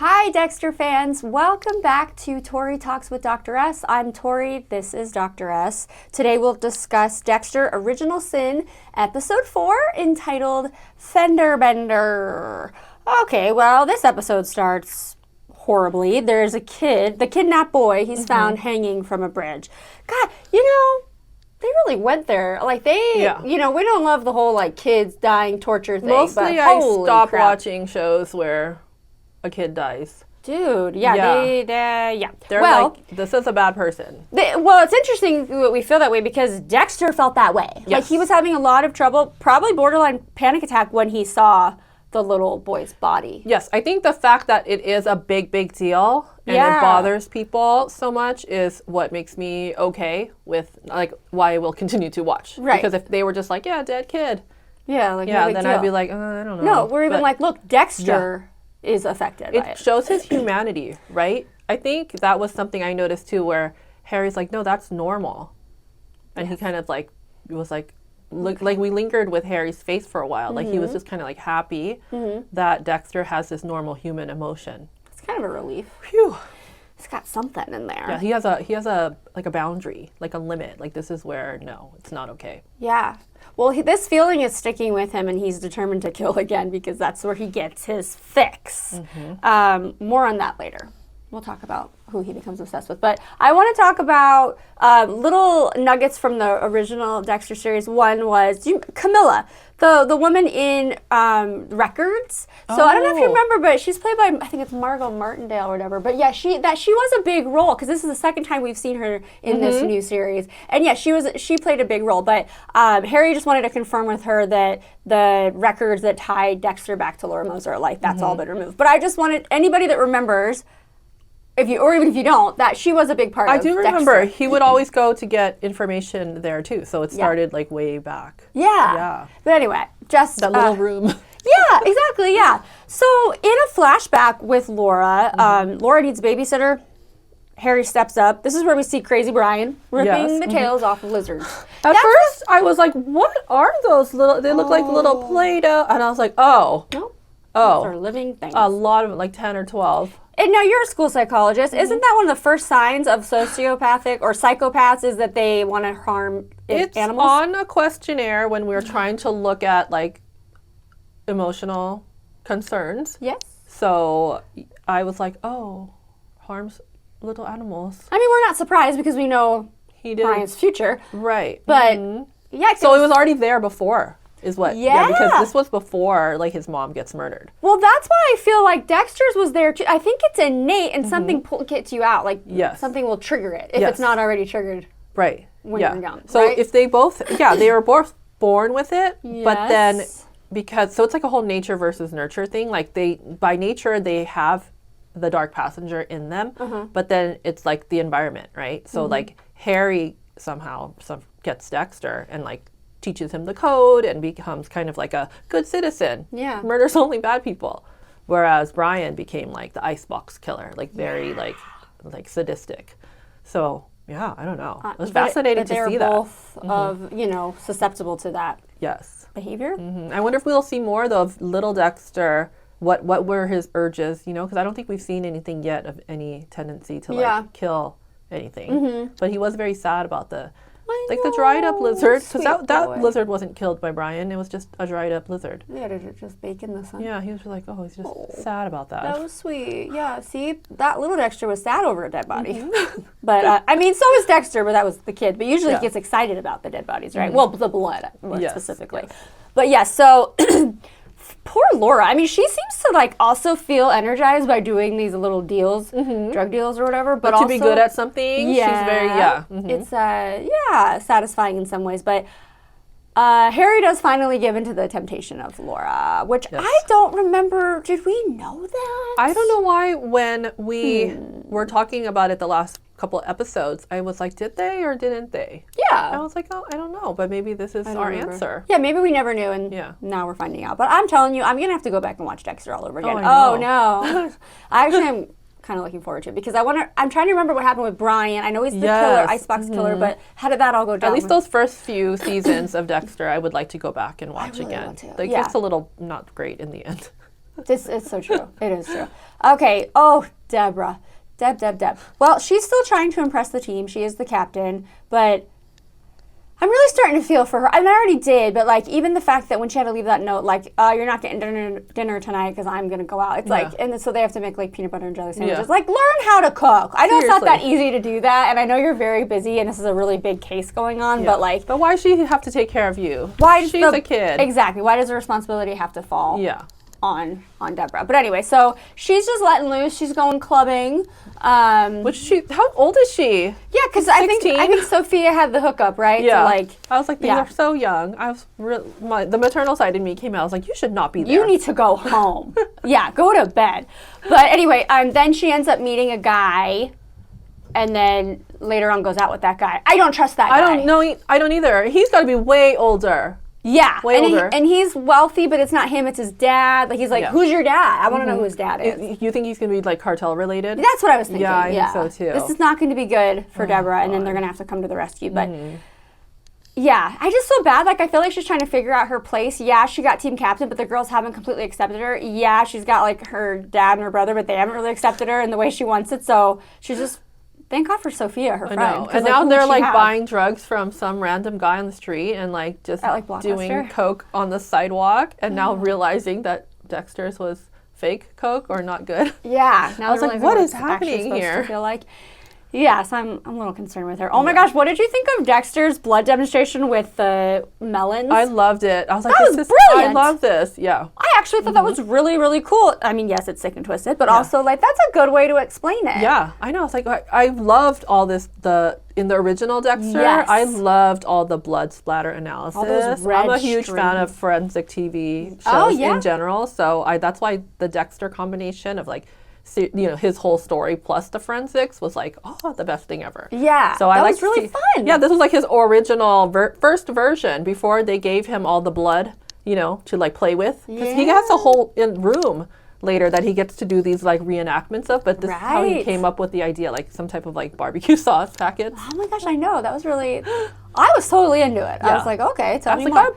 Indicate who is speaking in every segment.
Speaker 1: Hi, Dexter fans. Welcome back to Tori Talks with Dr. S. I'm Tori. This is Dr. S. Today we'll discuss Dexter Original Sin, Episode 4, entitled Fender Bender. Okay, well, this episode starts horribly. There's a kid, the kidnapped boy, he's found hanging from a bridge. God, they really went there. Like, we don't love the whole, kids dying torture thing.
Speaker 2: Mostly
Speaker 1: but
Speaker 2: I stop
Speaker 1: crap.
Speaker 2: watching shows where a kid dies.
Speaker 1: Dude,
Speaker 2: They're this is a bad person.
Speaker 1: It's interesting that we feel that way because Dexter felt that way.
Speaker 2: Yes.
Speaker 1: Like, he was having a lot of trouble, probably borderline panic attack when he saw the little boy's body.
Speaker 2: Yes, I think the fact that it is a big deal and it bothers people so much is what makes me okay with, why I will continue to watch.
Speaker 1: Right.
Speaker 2: Because if they were just dead kid.
Speaker 1: No big
Speaker 2: then
Speaker 1: deal.
Speaker 2: I'd be like, I don't know.
Speaker 1: No, we're even look, Dexter is affected by it.
Speaker 2: It shows his humanity, right? I think that was something I noticed too, where Harry's like, no, that's normal. And he kind of was we lingered with Harry's face for a while. Like, he was just kind of happy that Dexter has this normal human emotion.
Speaker 1: It's kind of a relief.
Speaker 2: Phew.
Speaker 1: He's got something in there.
Speaker 2: Yeah, he has a boundary, a limit. This is where, no, it's not okay.
Speaker 1: Yeah. Well, this feeling is sticking with him, and he's determined to kill again because that's where he gets his fix. More on that later. We'll talk about who he becomes obsessed with. But I want to talk about little nuggets from the original Dexter series. One was Camilla, the woman in Records. So I don't know if you remember, but she's played by, I think it's Margot Martindale or whatever. But yeah, she was a big role because this is the second time we've seen her in this new series. And yeah, she played a big role. But Harry just wanted to confirm with her that the records that tied Dexter back to Laura Moser, that's all been removed. But I just wanted anybody that remembers, even if you don't, that she was a big part of Dexter. I do
Speaker 2: remember. He would always go to get information there, too. So it started, way back.
Speaker 1: Yeah. But anyway, just...
Speaker 2: that little room.
Speaker 1: Yeah, exactly, yeah. So in a flashback with Laura, Laura needs a babysitter. Harry steps up. This is where we see Crazy Brian ripping the tails off of lizards.
Speaker 2: At first, I was like, what are those little... They look like little Play-Doh. And I was like, oh.
Speaker 1: Nope.
Speaker 2: Oh.
Speaker 1: Those are living things.
Speaker 2: A lot of them, 10 or 12.
Speaker 1: And now you're a school psychologist. Isn't that one of the first signs of sociopathic or psychopaths is that they want to harm animals?
Speaker 2: It's on a questionnaire when we're trying to look at emotional concerns.
Speaker 1: Yes.
Speaker 2: So I was like, oh, harms little animals.
Speaker 1: I mean, we're not surprised because we know
Speaker 2: he did.
Speaker 1: Brian's future.
Speaker 2: Right.
Speaker 1: But yeah.
Speaker 2: So it was already there before. Is what? Yeah, because this was before his mom gets murdered.
Speaker 1: Well, that's why I feel like Dexter's was there too. I think it's innate, and something gets you out. Something will trigger it if it's not already triggered.
Speaker 2: Right.
Speaker 1: When you're young.
Speaker 2: So if they both, they were both born with it, but then it's like a whole nature versus nurture thing. By nature they have the dark passenger in them, but then it's the environment, right? So Harry somehow gets Dexter and teaches him the code and becomes kind of a good citizen.
Speaker 1: Yeah.
Speaker 2: Murders only bad people. Whereas Brian became the icebox killer, very sadistic. So, yeah, I don't know. It was fascinating to see that.
Speaker 1: They're both of, susceptible to that behavior.
Speaker 2: I wonder if we'll see more though of little Dexter. What were his urges, because I don't think we've seen anything yet of any tendency to kill anything. But he was very sad about the dried up lizard, because that lizard wasn't killed by Brian. It was just a dried up lizard.
Speaker 1: Yeah, did it just bake in the sun?
Speaker 2: Yeah, he was he's just sad about that.
Speaker 1: That was sweet. Yeah, see, that little Dexter was sad over a dead body. But, so was Dexter, but that was the kid. But usually he gets excited about the dead bodies, right? Well, the blood specifically. Yes. But yeah, so... Poor Laura. I mean, she seems to also feel energized by doing these little deals, drug deals or whatever. But also,
Speaker 2: to be good at something, she's very
Speaker 1: It's satisfying in some ways. But Harry does finally give into the temptation of Laura, which I don't remember. Did we know that?
Speaker 2: I don't know why when we were talking about it the last couple episodes, I was like, did they or didn't they?
Speaker 1: Yeah.
Speaker 2: I was like, oh, I don't know, but maybe this is our answer.
Speaker 1: Yeah, maybe we never knew, and now we're finding out. But I'm telling you, I'm going to have to go back and watch Dexter all over again.
Speaker 2: Oh,
Speaker 1: no. I actually am kind of looking forward to it because I'm trying to remember what happened with Brian. I know he's the killer, icebox killer, but how did that all go down?
Speaker 2: At least those first few seasons of Dexter, I would like to go back and watch again.
Speaker 1: Want to.
Speaker 2: It gets a little not great in the end.
Speaker 1: It's so true. It is true. Okay. Oh, Deborah. Deb. Well, she's still trying to impress the team. She is the captain, but I'm really starting to feel for her. I mean, I already did, but like even the fact that when she had to leave that note, like, you're not getting dinner tonight because I'm gonna go out. It's like, and so they have to make like peanut butter and jelly sandwiches. Like, learn how to cook. I know it's not that easy to do that, and I know you're very busy, and this is a really big case going on. But like,
Speaker 2: but why does she have to take care of you?
Speaker 1: Why
Speaker 2: she's a kid?
Speaker 1: Exactly. Why does the responsibility have to fall?
Speaker 2: Yeah.
Speaker 1: On Deborah. But anyway, so she's just letting loose. She's going clubbing.
Speaker 2: How old is she?
Speaker 1: Yeah, because I think Sophia had the hookup, right?
Speaker 2: Yeah.
Speaker 1: So like,
Speaker 2: I was like, these are so young. The maternal side in me came out. I was like, you should not be there.
Speaker 1: You need to go home. Yeah, go to bed. But anyway, then she ends up meeting a guy, and then later on goes out with that guy. I don't trust that guy.
Speaker 2: I don't know. I don't either. He's got to be way older.
Speaker 1: Yeah,
Speaker 2: way older.
Speaker 1: And he's wealthy, but it's not him, it's his dad. Like, he's like, who's your dad? I want to know who his dad is.
Speaker 2: You think he's going to be, like, cartel related?
Speaker 1: That's what I was thinking.
Speaker 2: Yeah, I think so, too.
Speaker 1: This is not going to be good for Deborah, and then they're going to have to come to the rescue. But, yeah, I just feel bad. Like, I feel like she's trying to figure out her place. Yeah, she got team captain, but the girls haven't completely accepted her. Yeah, she's got, like, her dad and her brother, but they haven't really accepted her in the way she wants it. So she's just... Thank God for Sophia, her friend.
Speaker 2: Know. And now they're like buying drugs from some random guy on the street and like just doing coke on the sidewalk and now realizing that Dexter's was fake coke or not good.
Speaker 1: Yeah.
Speaker 2: Now I was like, what is happening here?
Speaker 1: To feel like. Yes, I'm a little concerned with her. Oh my gosh, what did you think of Dexter's blood demonstration with the melons?
Speaker 2: I loved it. I was like,
Speaker 1: this is brilliant.
Speaker 2: I love this. Yeah.
Speaker 1: I actually thought that was really, really cool. I mean, yes, it's sick and twisted, but also like that's a good way to explain it.
Speaker 2: Yeah, I know. It's like I loved all this in the original Dexter.
Speaker 1: Yes.
Speaker 2: I loved all the blood splatter analysis.
Speaker 1: All those red
Speaker 2: I'm a huge fan of forensic TV shows in general, so that's why the Dexter combination of like his whole story plus the forensics was like, the best thing ever.
Speaker 1: Yeah,
Speaker 2: so
Speaker 1: that was really fun.
Speaker 2: Yeah, this was like his original first version before they gave him all the blood, to like play with. Because he has a whole room later that he gets to do these like reenactments of, but this is how he came up with the idea, like some type of like barbecue sauce packets.
Speaker 1: Oh my gosh, I know. That was really... I was totally into it. Yeah. I was like, okay, tell me more.
Speaker 2: I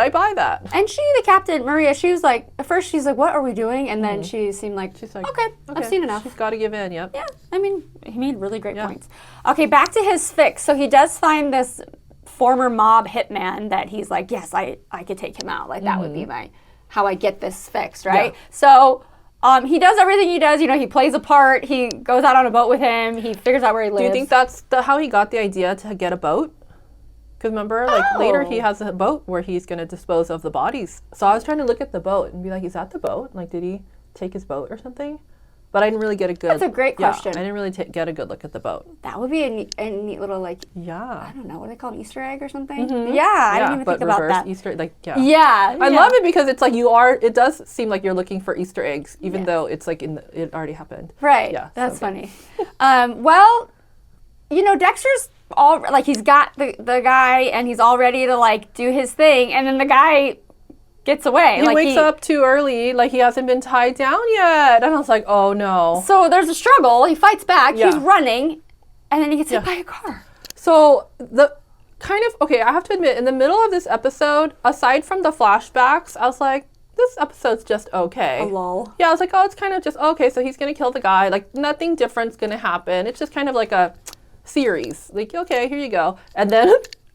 Speaker 2: buy that.
Speaker 1: And she, the captain, Maria, she was like, at first she's like, what are we doing? And then she seemed like, she's like, okay, I've seen enough.
Speaker 2: She's got to give in, yep.
Speaker 1: Yeah, I mean, he made really great points. Okay, back to his fix. So he does find this former mob hitman that he's like, yes, I could take him out. Like, that would be how I get this fixed, right? Yeah. So... he does everything he does. He plays a part. He goes out on a boat with him. He figures out where he lives.
Speaker 2: Do you think that's how he got the idea to get a boat? Because remember, later he has a boat where he's going to dispose of the bodies. So I was trying to look at the boat and be like, is that the boat? Like, did he take his boat or something? But I didn't really get a good...
Speaker 1: That's a great question.
Speaker 2: I didn't really get a good look at the boat.
Speaker 1: That would be a neat little, like...
Speaker 2: Yeah.
Speaker 1: I don't know, what do they call it, Easter egg or something? Yeah, I didn't even think about that.
Speaker 2: Easter, like,
Speaker 1: Yeah.
Speaker 2: I love it because it's like it does seem like you're looking for Easter eggs, even though it's like it already happened.
Speaker 1: Right. Yeah. That's funny. Well, Dexter's all, like, he's got the guy and he's all ready to, like, do his thing, and then the guy... gets away.
Speaker 2: He wakes up too early, like he hasn't been tied down yet. And I was like, oh no.
Speaker 1: So there's a struggle. He fights back. He's running. And then he gets hit by a car.
Speaker 2: So I have to admit, in the middle of this episode, aside from the flashbacks, I was like, this episode's just okay.
Speaker 1: A lull.
Speaker 2: Yeah, I was like, it's kind of just okay. So he's going to kill the guy. Like, nothing different's going to happen. It's just kind of like a series. Like, okay, here you go. And then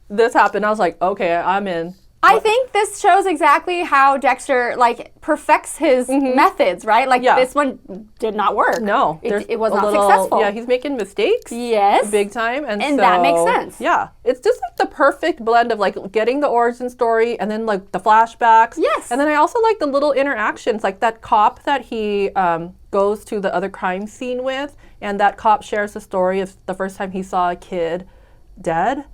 Speaker 2: this happened. I was like, okay, I'm in.
Speaker 1: I think this shows exactly how Dexter, like, perfects his methods, right? Like, this one did not work.
Speaker 2: No.
Speaker 1: It was not successful.
Speaker 2: Yeah, he's making mistakes.
Speaker 1: Yes.
Speaker 2: Big time. And so,
Speaker 1: that makes sense.
Speaker 2: Yeah. It's just, like, the perfect blend of, like, getting the origin story and then, like, the flashbacks.
Speaker 1: Yes.
Speaker 2: And then I also like the little interactions, like that cop that he goes to the other crime scene with, and that cop shares the story of the first time he saw a kid dead.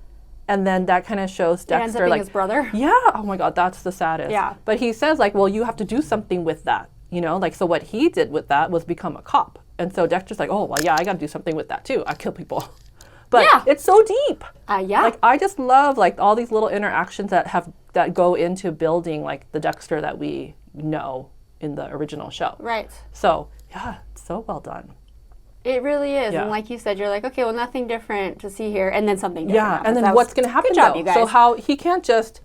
Speaker 2: And then that kind of shows Dexter,
Speaker 1: ends up being
Speaker 2: like,
Speaker 1: his brother.
Speaker 2: Yeah. Oh my God, that's the saddest.
Speaker 1: Yeah.
Speaker 2: But he says, like, well, you have to do something with that, like, so what he did with that was become a cop. And so Dexter's like, oh, well, yeah, I got to do something with that too. I kill people. But it's so deep.
Speaker 1: Yeah.
Speaker 2: Like, I just love, like, all these little interactions that go into building, like, the Dexter that we know in the original show.
Speaker 1: Right.
Speaker 2: So, yeah, it's so well done.
Speaker 1: It really is.
Speaker 2: Yeah.
Speaker 1: And like you said, you're like, okay, well, nothing different to see here. And then something different happens.
Speaker 2: And then what's going to happen,
Speaker 1: good job, you guys.
Speaker 2: So how he can't just,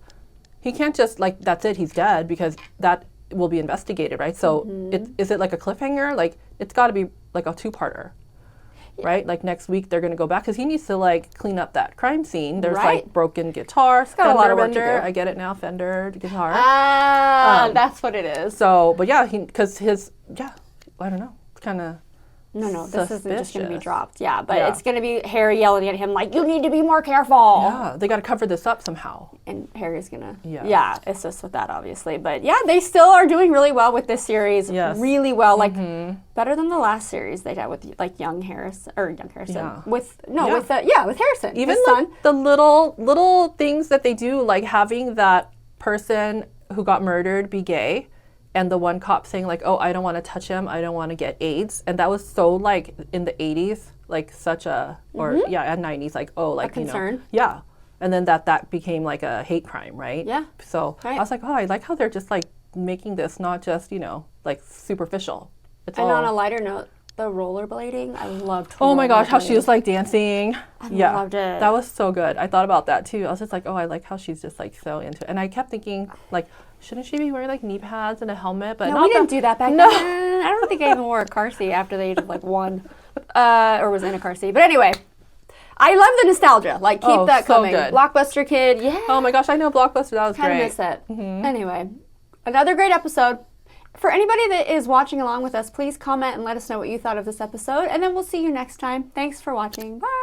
Speaker 2: like, that's it, he's dead, because that will be investigated, right? So is it like a cliffhanger? Like it's got to be like a two-parter, right? Like next week they're going to go back because he needs to like clean up that crime scene. There's like broken guitar,
Speaker 1: got a lot of work to
Speaker 2: Fender.
Speaker 1: do.
Speaker 2: I get it now, Fender guitar.
Speaker 1: That's what it is.
Speaker 2: So, but yeah, because I don't know, it's kind of.
Speaker 1: No, this isn't just going to be
Speaker 2: suspicious.
Speaker 1: dropped. Yeah, but it's going to be Harry yelling at him like, you need to be more careful.
Speaker 2: Yeah, they got to cover this up somehow.
Speaker 1: And Harry's going to, assist with that, obviously. But yeah, they still are doing really well with this series.
Speaker 2: Yes.
Speaker 1: Really well. Like, better than the last series they had with, like, young Harrison.
Speaker 2: Yeah.
Speaker 1: With Harrison.
Speaker 2: Even
Speaker 1: his son.
Speaker 2: the little things that they do, like having that person who got murdered be gay. And the one cop saying like, oh, I don't want to touch him. I don't want to get AIDS. And that was so like in the 80s, like such a, and 90s, like, oh, like,
Speaker 1: a concern.
Speaker 2: Yeah. And then that became like a hate crime, right?
Speaker 1: Yeah.
Speaker 2: So I was like, oh, I like how they're just like making this not just, like superficial. It's
Speaker 1: And
Speaker 2: all,
Speaker 1: on a lighter note, the rollerblading, I loved
Speaker 2: oh my gosh, how she was like dancing.
Speaker 1: I loved it.
Speaker 2: That was so good. I thought about that too. I was just like, oh, I like how she's just like so into it. And I kept thinking like, shouldn't she be wearing like knee pads and a helmet? But
Speaker 1: no, we didn't do that back then. I don't think I even wore a car seat after the age of like 1, or was in a car seat. But anyway, I love the nostalgia. Like keep that coming.
Speaker 2: Good.
Speaker 1: Blockbuster Kid, yeah.
Speaker 2: Oh my gosh, I know Blockbuster. That was
Speaker 1: Kind
Speaker 2: great.
Speaker 1: of miss it. Anyway, another great episode. For anybody that is watching along with us, please comment and let us know what you thought of this episode. And then we'll see you next time. Thanks for watching. Bye.